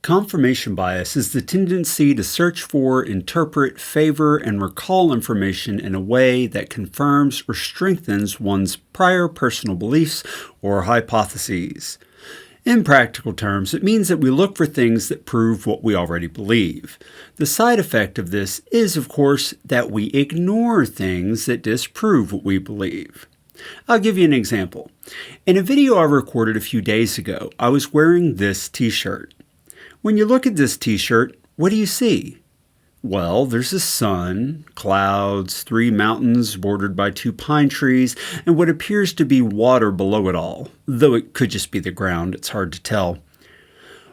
Confirmation bias is the tendency to search for, interpret, favor, and recall information in a way that confirms or strengthens one's prior personal beliefs or hypotheses. In practical terms, it means that we look for things that prove what we already believe. The side effect of this is, of course, that we ignore things that disprove what we believe. I'll give you an example. In a video I recorded a few days ago, I was wearing this t-shirt. When you look at this t-shirt, what do you see? Well, there's a sun, clouds, 3 mountains bordered by 2 pine trees, and what appears to be water below it all, though it could just be the ground, it's hard to tell.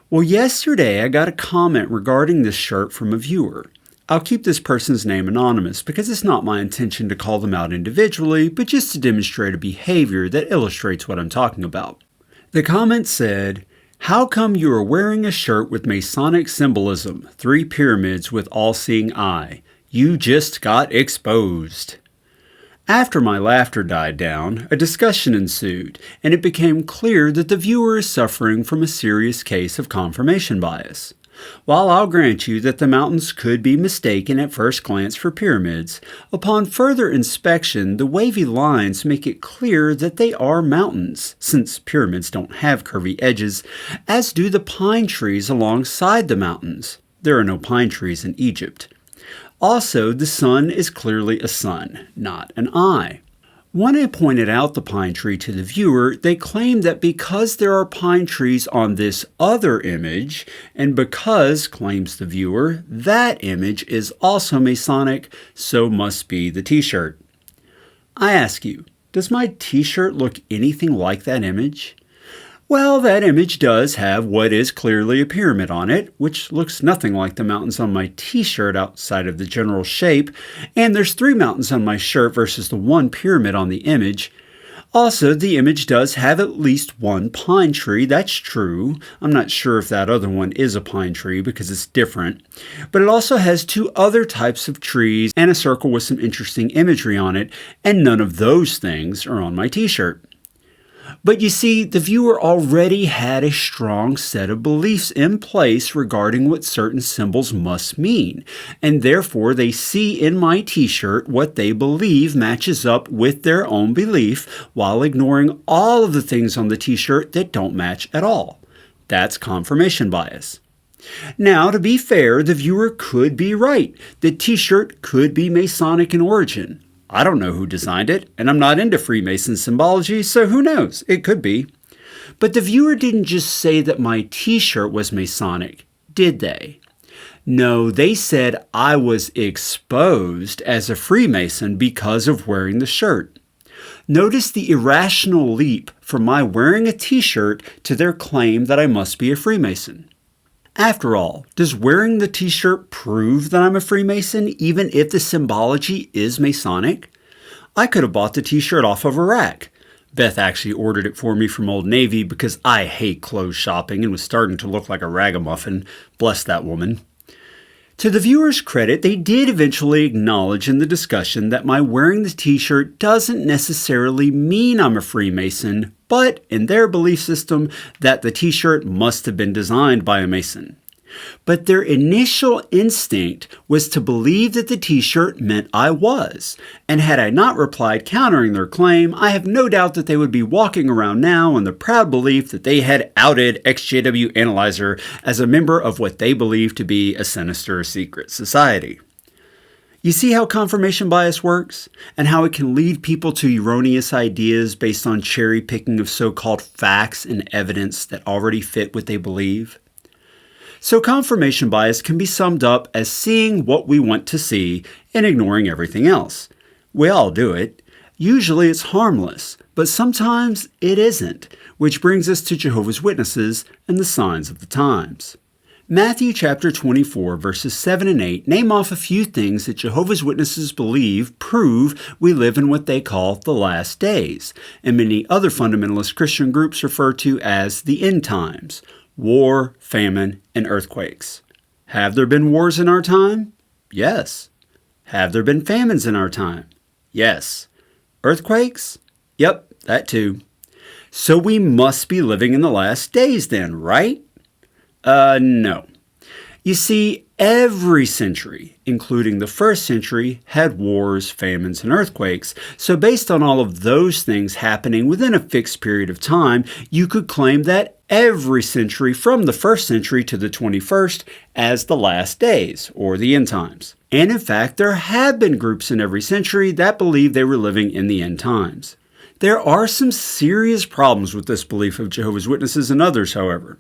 Well, yesterday I got a comment regarding this shirt from a viewer. I'll keep this person's name anonymous because it's not my intention to call them out individually, but just to demonstrate a behavior that illustrates what I'm talking about. The comment said, "How come you are wearing a shirt with Masonic symbolism, 3 pyramids with all-seeing eye? You just got exposed." After my laughter died down, a discussion ensued, and it became clear that the viewer is suffering from a serious case of confirmation bias. While I'll grant you that the mountains could be mistaken at first glance for pyramids, upon further inspection the wavy lines make it clear that they are mountains, since pyramids don't have curvy edges, as do the pine trees alongside the mountains. There are no pine trees in Egypt. Also, the sun is clearly a sun, not an eye. When I pointed out the pine tree to the viewer, they claimed that because there are pine trees on this other image, and because, claims the viewer, that image is also Masonic, so must be the t-shirt. I ask you, does my t-shirt look anything like that image? Well, that image does have what is clearly a pyramid on it, which looks nothing like the mountains on my t-shirt outside of the general shape, and there's 3 mountains on my shirt versus the 1 pyramid on the image. Also, the image does have at least 1 pine tree, that's true. I'm not sure if that other one is a pine tree because it's different. But it also has 2 other types of trees and a circle with some interesting imagery on it, and none of those things are on my t-shirt. But you see, the viewer already had a strong set of beliefs in place regarding what certain symbols must mean, and therefore they see in my t-shirt what they believe matches up with their own belief while ignoring all of the things on the t-shirt that don't match at all. That's confirmation bias. Now, to be fair, the viewer could be right. The t-shirt could be Masonic in origin. I don't know who designed it, and I'm not into Freemason symbology, so who knows? It could be. But the viewer didn't just say that my t-shirt was Masonic, did they? No, they said I was exposed as a Freemason because of wearing the shirt. Notice the irrational leap from my wearing a t-shirt to their claim that I must be a Freemason. After all, does wearing the t-shirt prove that I'm a Freemason even if the symbology is Masonic? I could have bought the t-shirt off of a rack. Beth actually ordered it for me from Old Navy because I hate clothes shopping and was starting to look like a ragamuffin. Bless that woman. To the viewer's credit, they did eventually acknowledge in the discussion that my wearing the t-shirt doesn't necessarily mean I'm a Freemason, but in their belief system, that the t-shirt must have been designed by a Mason. But their initial instinct was to believe that the t-shirt meant I was, and had I not replied countering their claim, I have no doubt that they would be walking around now in the proud belief that they had outed XJW Analyzer as a member of what they believed to be a sinister secret society. You see how confirmation bias works, and how it can lead people to erroneous ideas based on cherry-picking of so-called facts and evidence that already fit what they believe? So confirmation bias can be summed up as seeing what we want to see and ignoring everything else. We all do it. Usually it's harmless, but sometimes it isn't, which brings us to Jehovah's Witnesses and the signs of the times. Matthew chapter 24 verses 7 and 8 name off a few things that Jehovah's Witnesses believe prove we live in what they call the last days, and many other fundamentalist Christian groups refer to as the end times. War, famine, and earthquakes. Have there been wars in our time? Yes. Have there been famines in our time? Yes. Earthquakes? Yep, that too. So we must be living in the last days then, right? No. You see, every century, including the first century, had wars, famines, and earthquakes. So based on all of those things happening within a fixed period of time, you could claim that every century from the first century to the 21st as the last days, or the end times. And in fact, there have been groups in every century that believed they were living in the end times. There are some serious problems with this belief of Jehovah's Witnesses and others, however.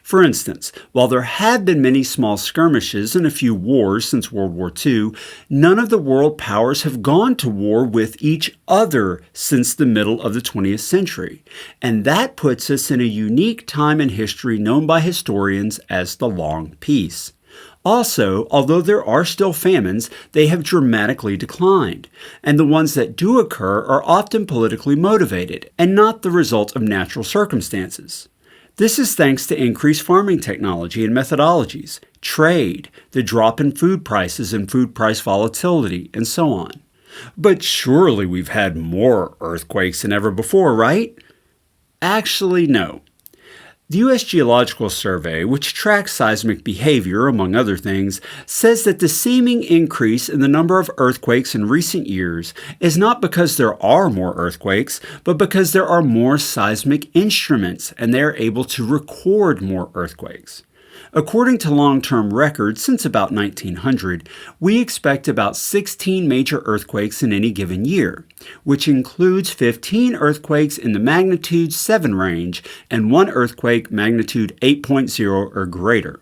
For instance, while there have been many small skirmishes and a few wars since World War II, none of the world powers have gone to war with each other since the middle of the 20th century. And that puts us in a unique time in history known by historians as the Long Peace. Also, although there are still famines, they have dramatically declined, and the ones that do occur are often politically motivated and not the result of natural circumstances. This is thanks to increased farming technology and methodologies, trade, the drop in food prices and food price volatility, and so on. But surely we've had more earthquakes than ever before, right? Actually, no. The U.S. Geological Survey, which tracks seismic behavior, among other things, says that the seeming increase in the number of earthquakes in recent years is not because there are more earthquakes, but because there are more seismic instruments and they are able to record more earthquakes. According to long-term records since about 1900, we expect about 16 major earthquakes in any given year, which includes 15 earthquakes in the magnitude 7 range and 1 earthquake magnitude 8.0 or greater.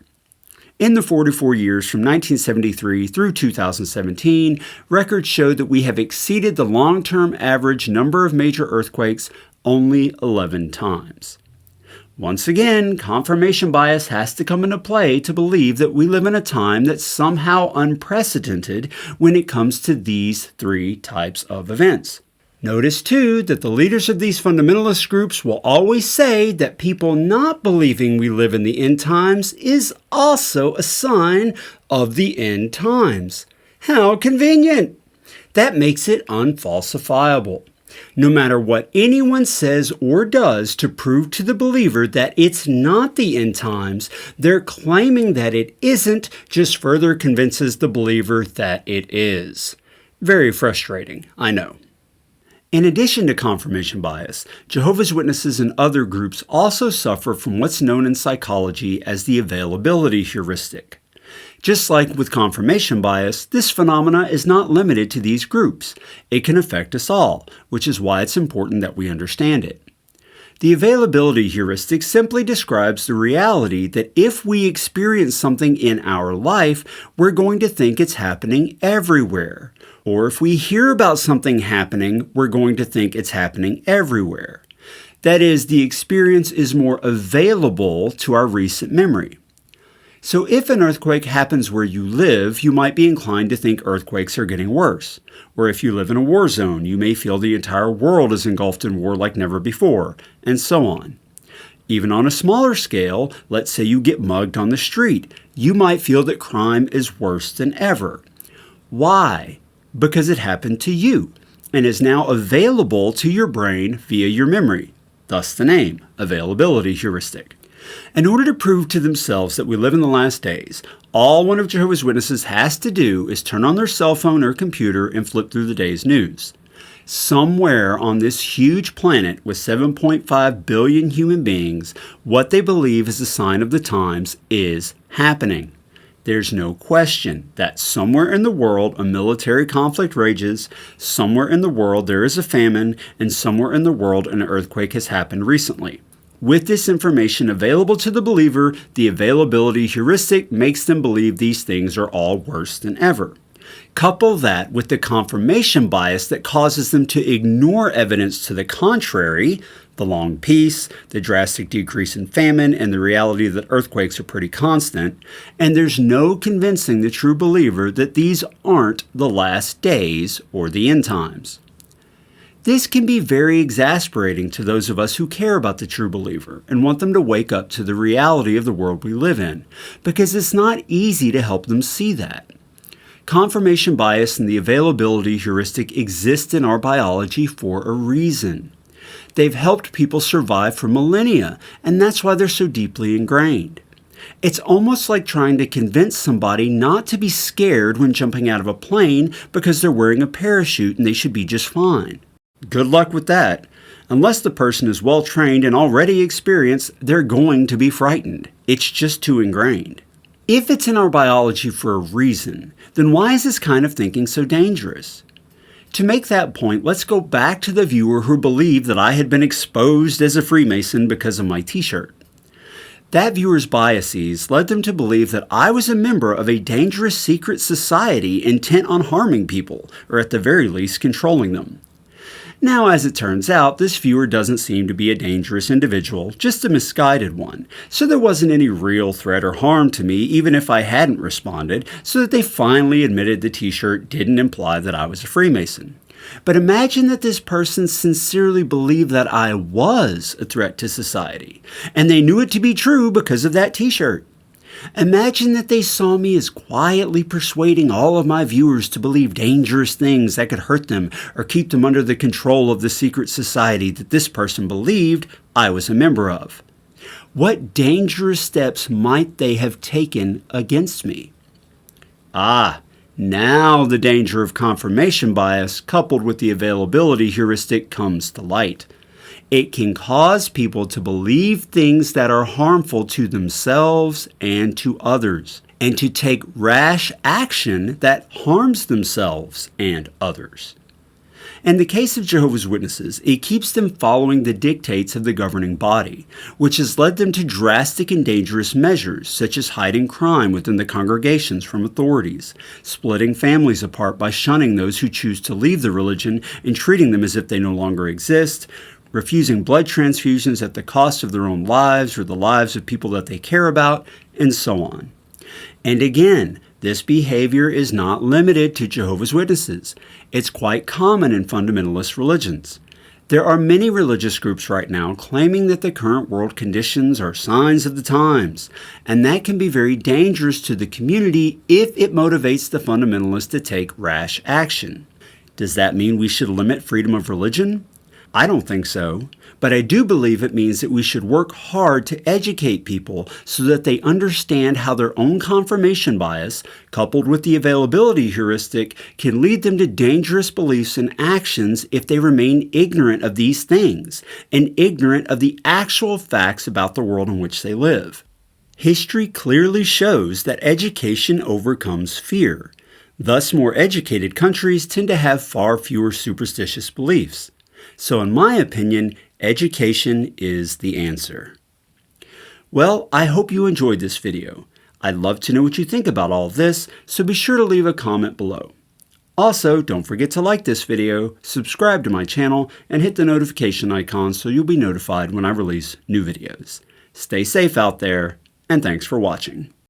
In the 44 years from 1973 through 2017, records show that we have exceeded the long-term average number of major earthquakes only 11 times. Once again, confirmation bias has to come into play to believe that we live in a time that's somehow unprecedented when it comes to these 3 types of events. Notice, too, that the leaders of these fundamentalist groups will always say that people not believing we live in the end times is also a sign of the end times. How convenient! That makes it unfalsifiable. No matter what anyone says or does to prove to the believer that it's not the end times, their claiming that it isn't just further convinces the believer that it is. Very frustrating, I know. In addition to confirmation bias, Jehovah's Witnesses and other groups also suffer from what's known in psychology as the availability heuristic. Just like with confirmation bias, this phenomena is not limited to these groups. It can affect us all, which is why it's important that we understand it. The availability heuristic simply describes the reality that if we experience something in our life, we're going to think it's happening everywhere. Or if we hear about something happening, we're going to think it's happening everywhere. That is, the experience is more available to our recent memory. So if an earthquake happens where you live, you might be inclined to think earthquakes are getting worse. Or if you live in a war zone, you may feel the entire world is engulfed in war like never before, and so on. Even on a smaller scale, let's say you get mugged on the street, you might feel that crime is worse than ever. Why? Because it happened to you, and is now available to your brain via your memory. Thus the name, availability heuristic. In order to prove to themselves that we live in the last days, all one of Jehovah's Witnesses has to do is turn on their cell phone or computer and flip through the day's news. Somewhere on this huge planet with 7.5 billion human beings, what they believe is a sign of the times is happening. There's no question that somewhere in the world a military conflict rages, somewhere in the world there is a famine, and somewhere in the world an earthquake has happened recently. With this information available to the believer, the availability heuristic makes them believe these things are all worse than ever. Couple that with the confirmation bias that causes them to ignore evidence to the contrary, the long peace, the drastic decrease in famine, and the reality that earthquakes are pretty constant, and there's no convincing the true believer that these aren't the last days or the end times. This can be very exasperating to those of us who care about the true believer and want them to wake up to the reality of the world we live in, because it's not easy to help them see that. Confirmation bias and the availability heuristic exist in our biology for a reason. They've helped people survive for millennia, and that's why they're so deeply ingrained. It's almost like trying to convince somebody not to be scared when jumping out of a plane because they're wearing a parachute and they should be just fine. Good luck with that. Unless the person is well trained and already experienced, they're going to be frightened. It's just too ingrained. If it's in our biology for a reason, then why is this kind of thinking so dangerous? To make that point, let's go back to the viewer who believed that I had been exposed as a Freemason because of my t-shirt. That viewer's biases led them to believe that I was a member of a dangerous secret society intent on harming people, or at the very least controlling them. Now, as it turns out, this viewer doesn't seem to be a dangerous individual, just a misguided one, so there wasn't any real threat or harm to me even if I hadn't responded, so that they finally admitted the t-shirt didn't imply that I was a Freemason. But imagine that this person sincerely believed that I was a threat to society, and they knew it to be true because of that t-shirt. Imagine that they saw me as quietly persuading all of my viewers to believe dangerous things that could hurt them or keep them under the control of the secret society that this person believed I was a member of. What dangerous steps might they have taken against me? Now the danger of confirmation bias coupled with the availability heuristic comes to light. It can cause people to believe things that are harmful to themselves and to others, and to take rash action that harms themselves and others. In the case of Jehovah's Witnesses, it keeps them following the dictates of the governing body, which has led them to drastic and dangerous measures, such as hiding crime within the congregations from authorities, splitting families apart by shunning those who choose to leave the religion and treating them as if they no longer exist, refusing blood transfusions at the cost of their own lives or the lives of people that they care about, and so on. And again, this behavior is not limited to Jehovah's Witnesses. It's quite common in fundamentalist religions. There are many religious groups right now claiming that the current world conditions are signs of the times, and that can be very dangerous to the community if it motivates the fundamentalists to take rash action. Does that mean we should limit freedom of religion? I don't think so, but I do believe it means that we should work hard to educate people so that they understand how their own confirmation bias, coupled with the availability heuristic, can lead them to dangerous beliefs and actions if they remain ignorant of these things and ignorant of the actual facts about the world in which they live. History clearly shows that education overcomes fear. Thus, more educated countries tend to have far fewer superstitious beliefs. So in my opinion, education is the answer. Well, I hope you enjoyed this video. I'd love to know what you think about all of this, so be sure to leave a comment below. Also, don't forget to like this video, subscribe to my channel, and hit the notification icon so you'll be notified when I release new videos. Stay safe out there, and thanks for watching.